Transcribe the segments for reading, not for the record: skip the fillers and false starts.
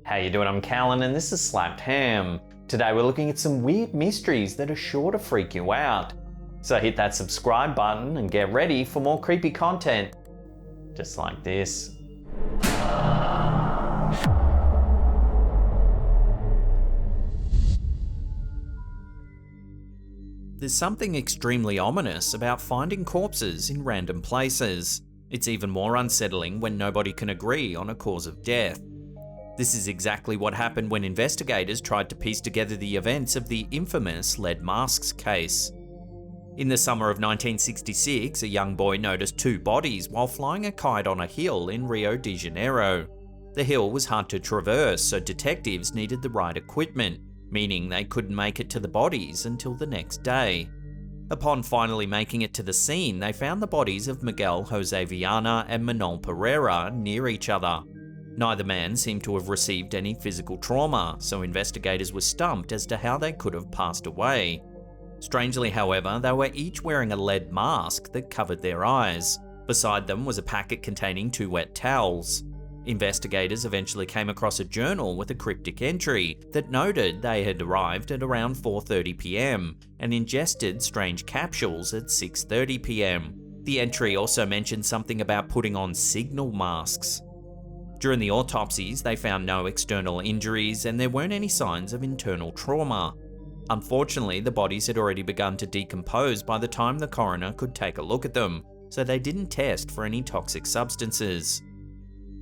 How you doing? I'm Callan and this is Slapped Ham. Today we're looking at some weird mysteries that are sure to freak you out. So hit that subscribe button and get ready for more creepy content. Just like this. There's something extremely ominous about finding corpses in random places. It's even more unsettling when nobody can agree on a cause of death. This is exactly what happened when investigators tried to piece together the events of the infamous lead masks case. In the summer of 1966, a young boy noticed two bodies while flying a kite on a hill in Rio de Janeiro. The hill was hard to traverse, so detectives needed the right equipment, meaning they couldn't make it to the bodies until the next day. Upon finally making it to the scene, they found the bodies of Miguel Jose Viana and Manuel Pereira near each other. Neither man seemed to have received any physical trauma, so investigators were stumped as to how they could have passed away. Strangely, however, they were each wearing a lead mask that covered their eyes. Beside them was a packet containing 2 wet towels. Investigators eventually came across a journal with a cryptic entry that noted they had arrived at around 4:30 p.m. and ingested strange capsules at 6:30 p.m. The entry also mentioned something about putting on signal masks. During the autopsies, they found no external injuries and there weren't any signs of internal trauma. Unfortunately, the bodies had already begun to decompose by the time the coroner could take a look at them, so they didn't test for any toxic substances.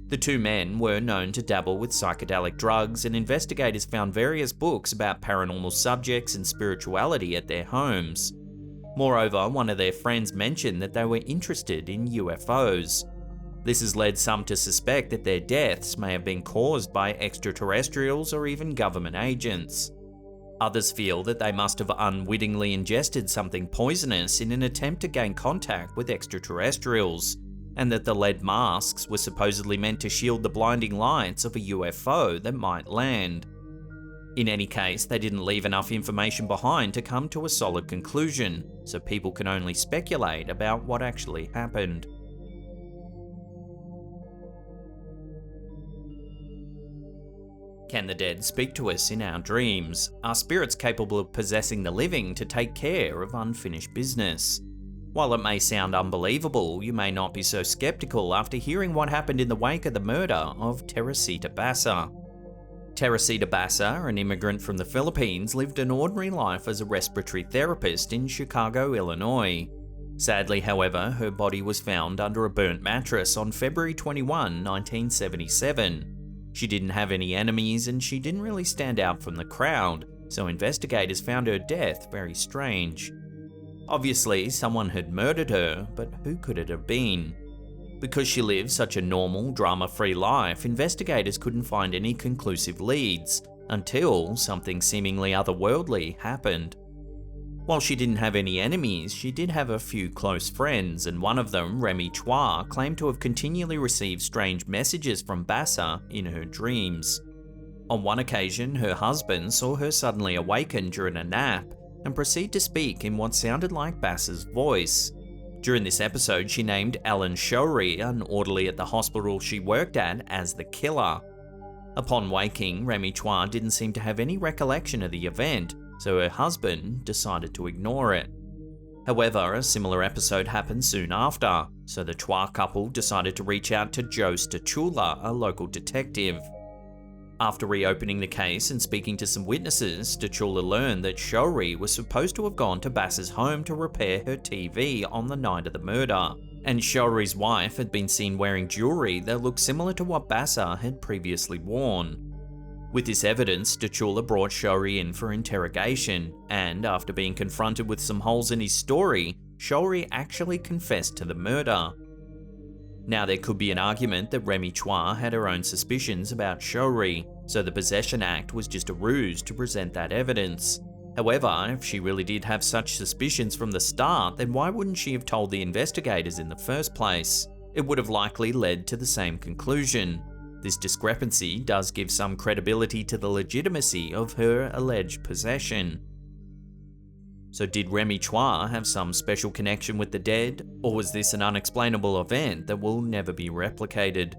The two men were known to dabble with psychedelic drugs, and investigators found various books about paranormal subjects and spirituality at their homes. Moreover, one of their friends mentioned that they were interested in UFOs. This has led some to suspect that their deaths may have been caused by extraterrestrials or even government agents. Others feel that they must have unwittingly ingested something poisonous in an attempt to gain contact with extraterrestrials, and that the lead masks were supposedly meant to shield the blinding lights of a UFO that might land. In any case, they didn't leave enough information behind to come to a solid conclusion, so people can only speculate about what actually happened. Can the dead speak to us in our dreams? Are spirits capable of possessing the living to take care of unfinished business? While it may sound unbelievable, you may not be so skeptical after hearing what happened in the wake of the murder of Teresita Bassa. Teresita Bassa, an immigrant from the Philippines, lived an ordinary life as a respiratory therapist in Chicago, Illinois. Sadly, however, her body was found under a burnt mattress on February 21, 1977. She didn't have any enemies and she didn't really stand out from the crowd, so investigators found her death very strange. Obviously, someone had murdered her, but who could it have been? Because she lived such a normal, drama-free life, investigators couldn't find any conclusive leads, until something seemingly otherworldly happened. While she didn't have any enemies, she did have a few close friends, and one of them, Remy Chua, claimed to have continually received strange messages from Bassa in her dreams. On one occasion, her husband saw her suddenly awaken during a nap and proceed to speak in what sounded like Bassa's voice. During this episode, she named Alan Shoury, an orderly at the hospital she worked at, as the killer. Upon waking, Remy Chua didn't seem to have any recollection of the event, so her husband decided to ignore it. However, a similar episode happened soon after, so the Chua couple decided to reach out to Joe Stachula, a local detective. After reopening the case and speaking to some witnesses, Stachula learned that Shoury was supposed to have gone to Bassa's home to repair her TV on the night of the murder, and Shoury's wife had been seen wearing jewelry that looked similar to what Bassa had previously worn. With this evidence, Stachula brought Shoury in for interrogation, and after being confronted with some holes in his story, Shoury actually confessed to the murder. Now, there could be an argument that Remy Chua had her own suspicions about Shoury, so the Possession Act was just a ruse to present that evidence. However, if she really did have such suspicions from the start, then why wouldn't she have told the investigators in the first place? It would have likely led to the same conclusion. This discrepancy does give some credibility to the legitimacy of her alleged possession. So did Remy Chua have some special connection with the dead, or was this an unexplainable event that will never be replicated?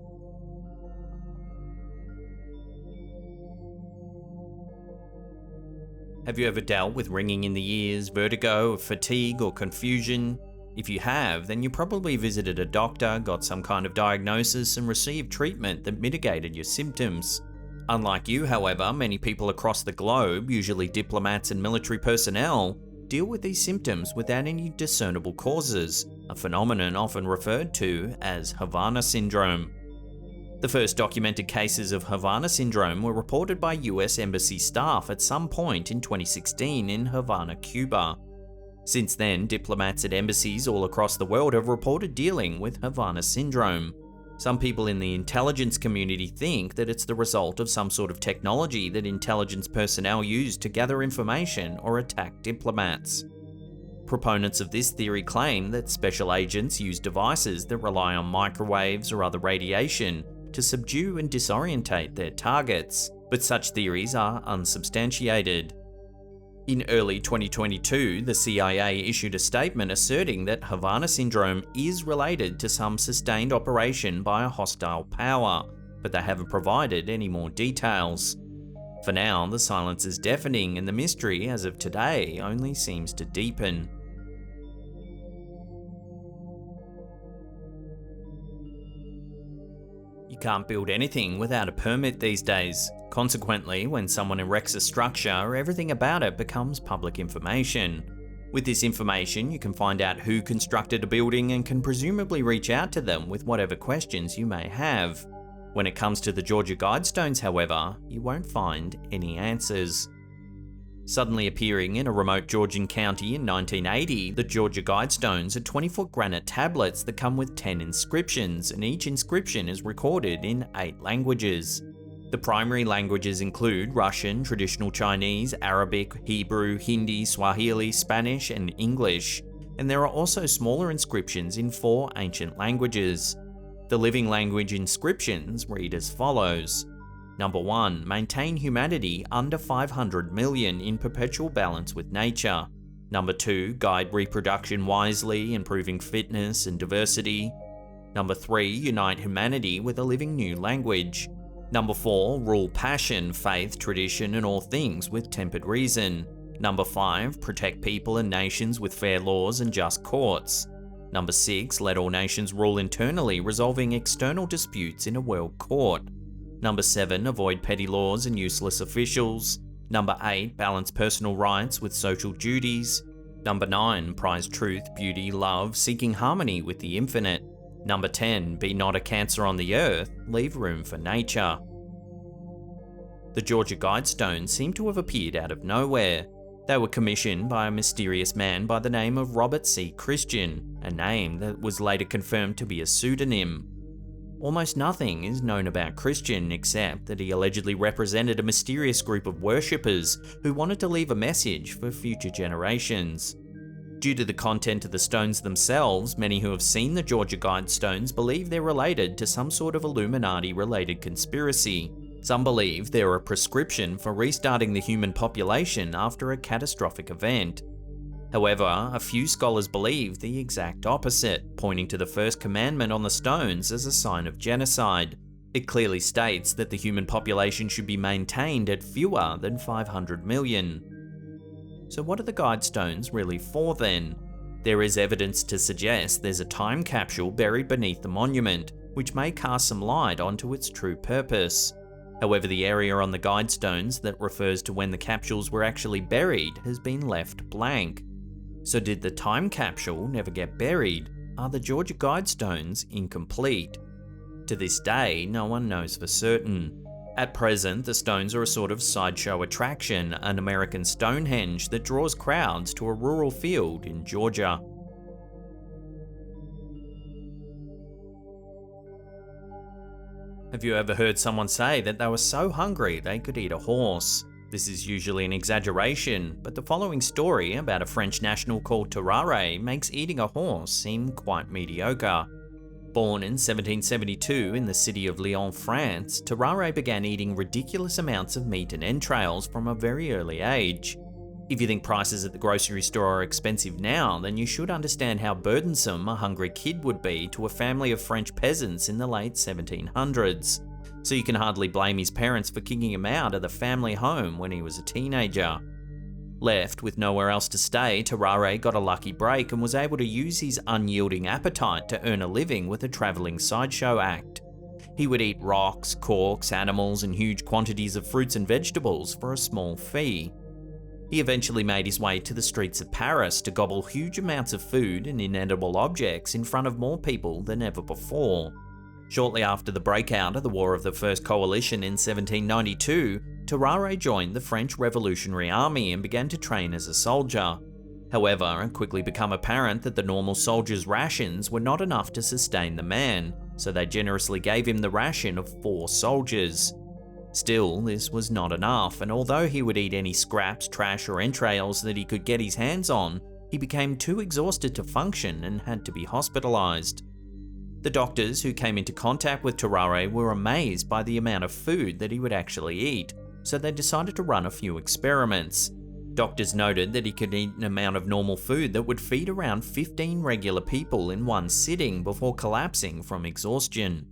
Have you ever dealt with ringing in the ears, vertigo, fatigue, or confusion? If you have, then you probably visited a doctor, got some kind of diagnosis, and received treatment that mitigated your symptoms. Unlike you, however, many people across the globe, usually diplomats and military personnel, deal with these symptoms without any discernible causes, a phenomenon often referred to as Havana syndrome. The first documented cases of Havana syndrome were reported by US Embassy staff at some point in 2016 in Havana, Cuba. Since then, diplomats at embassies all across the world have reported dealing with Havana syndrome. Some people in the intelligence community think that it's the result of some sort of technology that intelligence personnel use to gather information or attack diplomats. Proponents of this theory claim that special agents use devices that rely on microwaves or other radiation to subdue and disorientate their targets, but such theories are unsubstantiated. In early 2022, the CIA issued a statement asserting that Havana syndrome is related to some sustained operation by a hostile power, but they haven't provided any more details. For now, the silence is deafening and the mystery, as of today, only seems to deepen. You can't build anything without a permit these days. Consequently, when someone erects a structure, everything about it becomes public information. With this information, you can find out who constructed a building and can presumably reach out to them with whatever questions you may have. When it comes to the Georgia Guidestones, however, you won't find any answers. Suddenly appearing in a remote Georgian county in 1980, the Georgia Guidestones are 20-foot granite tablets that come with 10 inscriptions, and each inscription is recorded in 8 languages. The primary languages include Russian, traditional Chinese, Arabic, Hebrew, Hindi, Swahili, Spanish, and English, and there are also smaller inscriptions in 4 ancient languages. The living language inscriptions read as follows. Number 1. Maintain humanity under 500 million in perpetual balance with nature. Number 2. Guide reproduction wisely, improving fitness and diversity. Number 3. Unite humanity with a living new language. Number 4. Rule passion, faith, tradition, and all things with tempered reason. Number 5. Protect people and nations with fair laws and just courts. Number 6. Let all nations rule internally, resolving external disputes in a world court. Number 7. Avoid petty laws and useless officials. Number 8. Balance personal rights with social duties. Number 9. Prize truth, beauty, love, seeking harmony with the infinite. Number 10. Be not a cancer on the earth, leave room for nature. The Georgia Guidestones seem to have appeared out of nowhere. They were commissioned by a mysterious man by the name of Robert C. Christian, a name that was later confirmed to be a pseudonym. Almost nothing is known about Christian except that he allegedly represented a mysterious group of worshippers who wanted to leave a message for future generations. Due to the content of the stones themselves, many who have seen the Georgia Guidestones believe they're related to some sort of Illuminati-related conspiracy. Some believe they're a prescription for restarting the human population after a catastrophic event. However, a few scholars believe the exact opposite, pointing to the first commandment on the stones as a sign of genocide. It clearly states that the human population should be maintained at fewer than 500 million. So what are the Guidestones really for then? There is evidence to suggest there's a time capsule buried beneath the monument, which may cast some light onto its true purpose. However, the area on the Guidestones that refers to when the capsules were actually buried has been left blank. So did the time capsule never get buried? Are the Georgia Guidestones incomplete? To this day, no one knows for certain. At present, the stones are a sort of sideshow attraction, an American Stonehenge that draws crowds to a rural field in Georgia. Have you ever heard someone say that they were so hungry they could eat a horse? This is usually an exaggeration, but the following story about a French national called Tarrare makes eating a horse seem quite mediocre. Born in 1772 in the city of Lyon, France, Tarrare began eating ridiculous amounts of meat and entrails from a very early age. If you think prices at the grocery store are expensive now, then you should understand how burdensome a hungry kid would be to a family of French peasants in the late 1700s. So you can hardly blame his parents for kicking him out of the family home when he was a teenager. Left with nowhere else to stay, Tarrare got a lucky break and was able to use his unyielding appetite to earn a living with a travelling sideshow act. He would eat rocks, corks, animals, and huge quantities of fruits and vegetables for a small fee. He eventually made his way to the streets of Paris to gobble huge amounts of food and inedible objects in front of more people than ever before. Shortly after the breakout of the War of the First Coalition in 1792, Tarrare joined the French Revolutionary Army and began to train as a soldier. However, it quickly became apparent that the normal soldier's rations were not enough to sustain the man, so they generously gave him the ration of 4 soldiers. Still, this was not enough, and although he would eat any scraps, trash, or entrails that he could get his hands on, he became too exhausted to function and had to be hospitalized. The doctors who came into contact with Tarrare were amazed by the amount of food that he would actually eat, so they decided to run a few experiments. Doctors noted that he could eat an amount of normal food that would feed around 15 regular people in one sitting before collapsing from exhaustion.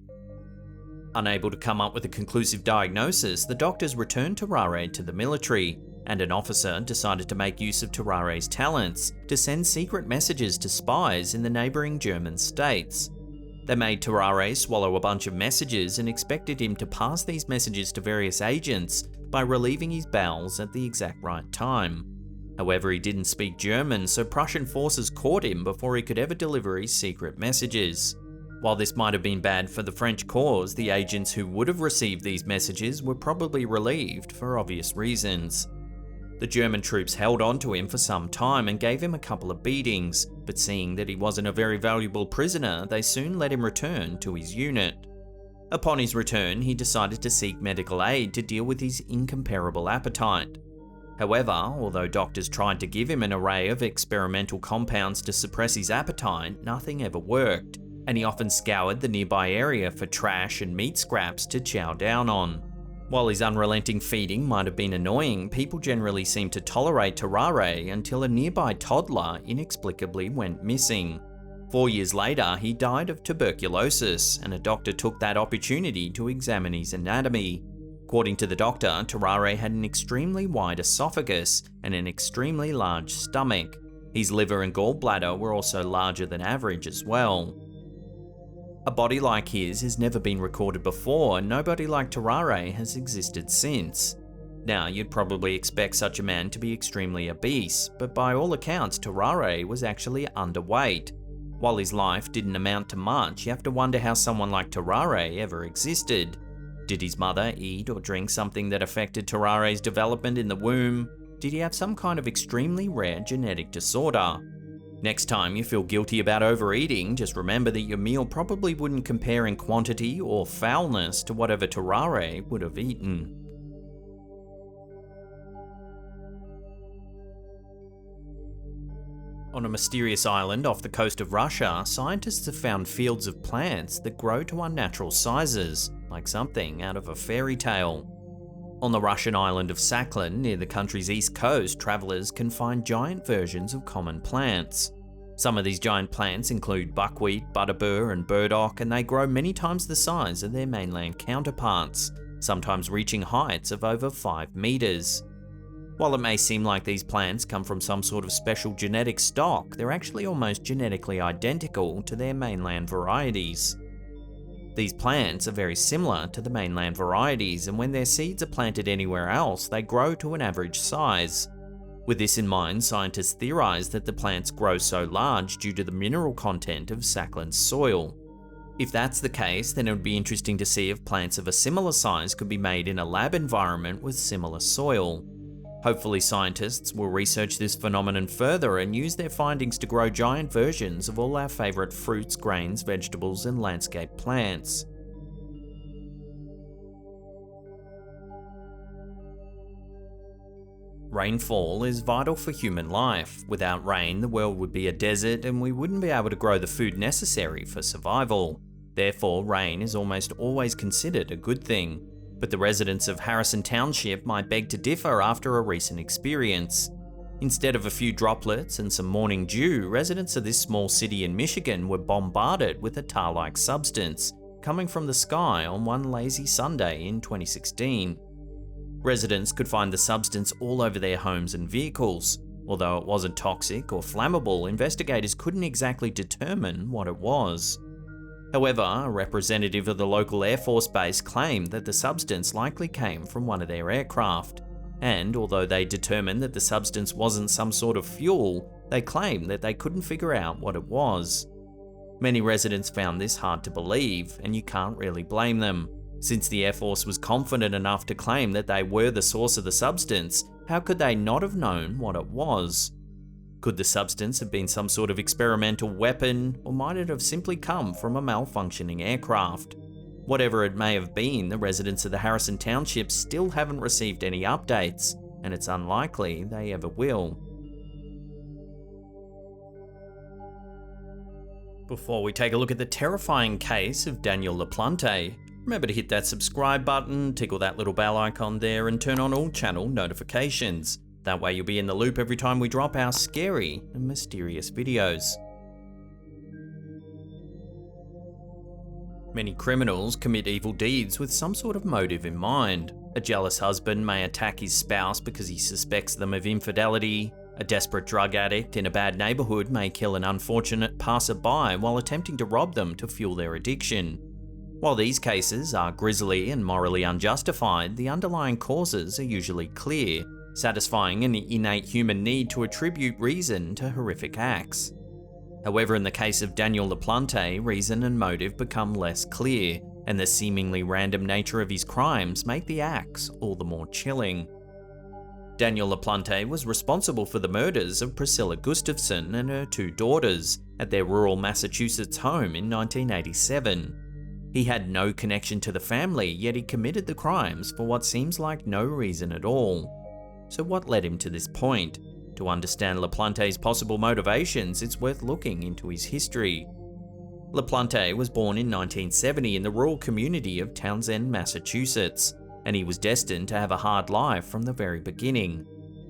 Unable to come up with a conclusive diagnosis, the doctors returned Tarrare to the military, and an officer decided to make use of Tarrare's talents to send secret messages to spies in the neighbouring German states. They made Tarrare swallow a bunch of messages and expected him to pass these messages to various agents by relieving his bowels at the exact right time. However, he didn't speak German, so Prussian forces caught him before he could ever deliver his secret messages. While this might have been bad for the French cause, the agents who would have received these messages were probably relieved for obvious reasons. The German troops held on to him for some time and gave him a couple of beatings, but seeing that he wasn't a very valuable prisoner, they soon let him return to his unit. Upon his return, he decided to seek medical aid to deal with his incomparable appetite. However, although doctors tried to give him an array of experimental compounds to suppress his appetite, nothing ever worked, and he often scoured the nearby area for trash and meat scraps to chow down on. While his unrelenting feeding might have been annoying, people generally seemed to tolerate Tarrare until a nearby toddler inexplicably went missing. 4 years later, he died of tuberculosis, and a doctor took that opportunity to examine his anatomy. According to the doctor, Tarrare had an extremely wide esophagus and an extremely large stomach. His liver and gallbladder were also larger than average as well. A body like his has never been recorded before, and nobody like Tarrare has existed since. Now, you'd probably expect such a man to be extremely obese, but by all accounts, Tarrare was actually underweight. While his life didn't amount to much, you have to wonder how someone like Tarrare ever existed. Did his mother eat or drink something that affected Tarrare's development in the womb? Did he have some kind of extremely rare genetic disorder? Next time you feel guilty about overeating, just remember that your meal probably wouldn't compare in quantity or foulness to whatever Tarrare would have eaten. On a mysterious island off the coast of Russia, scientists have found fields of plants that grow to unnatural sizes, like something out of a fairy tale. On the Russian island of Sakhalin, near the country's east coast, travellers can find giant versions of common plants. Some of these giant plants include buckwheat, butterbur, and burdock, and they grow many times the size of their mainland counterparts, sometimes reaching heights of over 5 meters. While it may seem like these plants come from some sort of special genetic stock, they're actually almost genetically identical to their mainland varieties. These plants are very similar to the mainland varieties, and when their seeds are planted anywhere else, they grow to an average size. With this in mind, scientists theorize that the plants grow so large due to the mineral content of Sakhalin's soil. If that's the case, then it would be interesting to see if plants of a similar size could be made in a lab environment with similar soil. Hopefully scientists will research this phenomenon further and use their findings to grow giant versions of all our favourite fruits, grains, vegetables, and landscape plants. Rainfall is vital for human life. Without rain, the world would be a desert and we wouldn't be able to grow the food necessary for survival. Therefore, rain is almost always considered a good thing. But the residents of Harrison Township might beg to differ after a recent experience. Instead of a few droplets and some morning dew, residents of this small city in Michigan were bombarded with a tar-like substance coming from the sky on one lazy Sunday in 2016. Residents could find the substance all over their homes and vehicles. Although it wasn't toxic or flammable, investigators couldn't exactly determine what it was. However, a representative of the local Air Force base claimed that the substance likely came from one of their aircraft. And although they determined that the substance wasn't some sort of fuel, they claimed that they couldn't figure out what it was. Many residents found this hard to believe, and you can't really blame them. Since the Air Force was confident enough to claim that they were the source of the substance, how could they not have known what it was? Could the substance have been some sort of experimental weapon, or might it have simply come from a malfunctioning aircraft? Whatever it may have been, the residents of the Harrison Township still haven't received any updates, and it's unlikely they ever will. Before we take a look at the terrifying case of Daniel LaPlante, remember to hit that subscribe button, tickle that little bell icon there, and turn on all channel notifications. That way you'll be in the loop every time we drop our scary and mysterious videos. Many criminals commit evil deeds with some sort of motive in mind. A jealous husband may attack his spouse because he suspects them of infidelity. A desperate drug addict in a bad neighborhood may kill an unfortunate passerby while attempting to rob them to fuel their addiction. While these cases are grisly and morally unjustified, the underlying causes are usually clear, satisfying an innate human need to attribute reason to horrific acts. However, in the case of Daniel LaPlante, reason and motive become less clear, and the seemingly random nature of his crimes make the acts all the more chilling. Daniel LaPlante was responsible for the murders of Priscilla Gustafson and her 2 daughters at their rural Massachusetts home in 1987. He had no connection to the family, yet he committed the crimes for what seems like no reason at all. So what led him to this point? To understand LaPlante's possible motivations, it's worth looking into his history. LaPlante was born in 1970 in the rural community of Townsend, Massachusetts, and he was destined to have a hard life from the very beginning.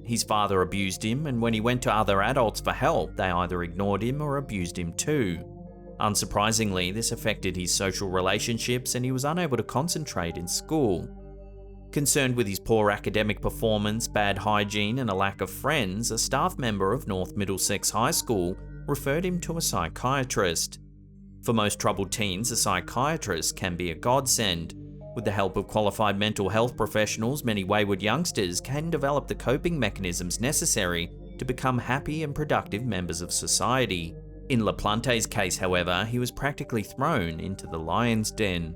His father abused him, and when he went to other adults for help, they either ignored him or abused him too. Unsurprisingly, this affected his social relationships and he was unable to concentrate in school. Concerned with his poor academic performance, bad hygiene, and a lack of friends, a staff member of North Middlesex High School referred him to a psychiatrist. For most troubled teens, a psychiatrist can be a godsend. With the help of qualified mental health professionals, many wayward youngsters can develop the coping mechanisms necessary to become happy and productive members of society. In LaPlante's case, however, he was practically thrown into the lion's den.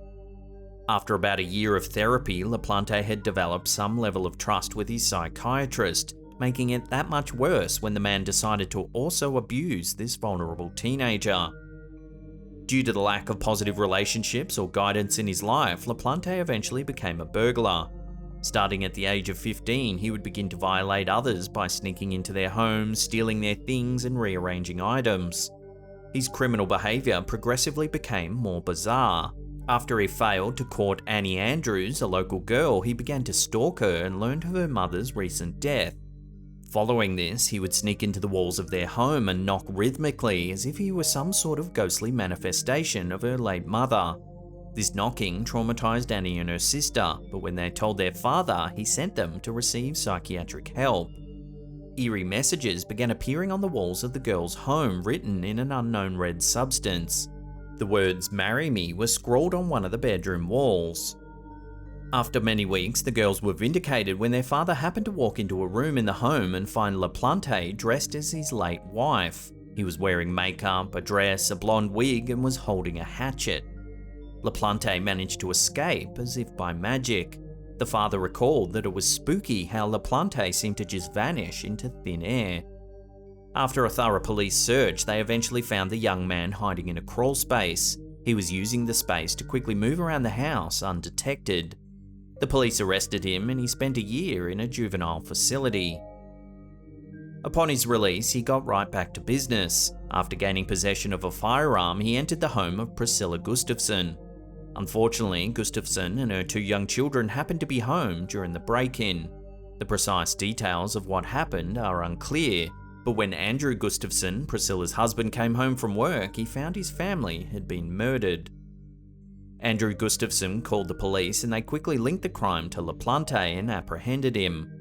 After about a year of therapy, LaPlante had developed some level of trust with his psychiatrist, making it that much worse when the man decided to also abuse this vulnerable teenager. Due to the lack of positive relationships or guidance in his life, LaPlante eventually became a burglar. Starting at the age of 15, he would begin to violate others by sneaking into their homes, stealing their things, and rearranging items. His criminal behaviour progressively became more bizarre. After he failed to court Annie Andrews, a local girl, he began to stalk her and learned of her mother's recent death. Following this, he would sneak into the walls of their home and knock rhythmically as if he were some sort of ghostly manifestation of her late mother. This knocking traumatized Annie and her sister, but when they told their father, he sent them to receive psychiatric help. Eerie messages began appearing on the walls of the girl's home, written in an unknown red substance. The words "Marry me" were scrawled on one of the bedroom walls. After many weeks, the girls were vindicated when their father happened to walk into a room in the home and find LaPlante dressed as his late wife. He was wearing makeup, a dress, a blonde wig, and was holding a hatchet. LaPlante managed to escape as if by magic. The father recalled that it was spooky how LaPlante seemed to just vanish into thin air. After a thorough police search, they eventually found the young man hiding in a crawl space. He was using the space to quickly move around the house undetected. The police arrested him and he spent a year in a juvenile facility. Upon his release, he got right back to business. After gaining possession of a firearm, he entered the home of Priscilla Gustafson. Unfortunately, Gustafson and her 2 young children happened to be home during the break-in. The precise details of what happened are unclear, but when Andrew Gustafson, Priscilla's husband, came home from work, he found his family had been murdered. Andrew Gustafsson called the police and they quickly linked the crime to LaPlante and apprehended him.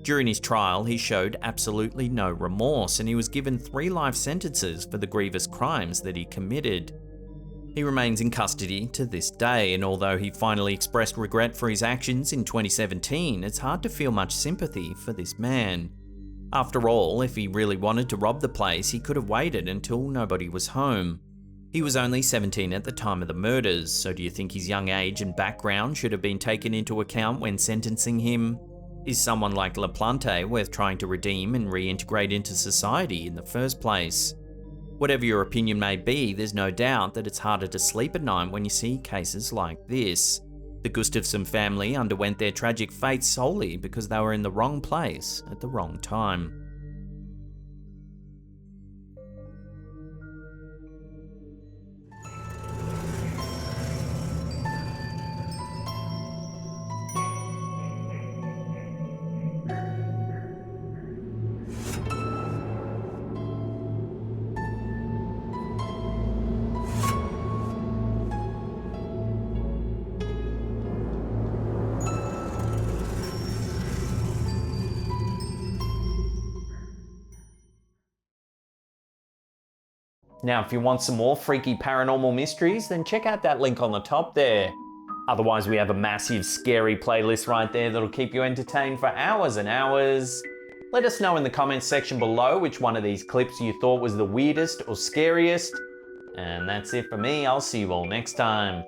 During his trial, he showed absolutely no remorse and he was given 3 life sentences for the grievous crimes that he committed. He remains in custody to this day, and although he finally expressed regret for his actions in 2017, it's hard to feel much sympathy for this man. After all, if he really wanted to rob the place, he could have waited until nobody was home. He was only 17 at the time of the murders, so do you think his young age and background should have been taken into account when sentencing him? Is someone like LaPlante worth trying to redeem and reintegrate into society in the first place? Whatever your opinion may be, there's no doubt that it's harder to sleep at night when you see cases like this. The Gustafsson family underwent their tragic fate solely because they were in the wrong place at the wrong time. Now, if you want some more freaky paranormal mysteries, then check out that link on the top there. Otherwise, we have a massive scary playlist right there that'll keep you entertained for hours and hours. Let us know in the comments section below which one of these clips you thought was the weirdest or scariest. And that's it for me. I'll see you all next time.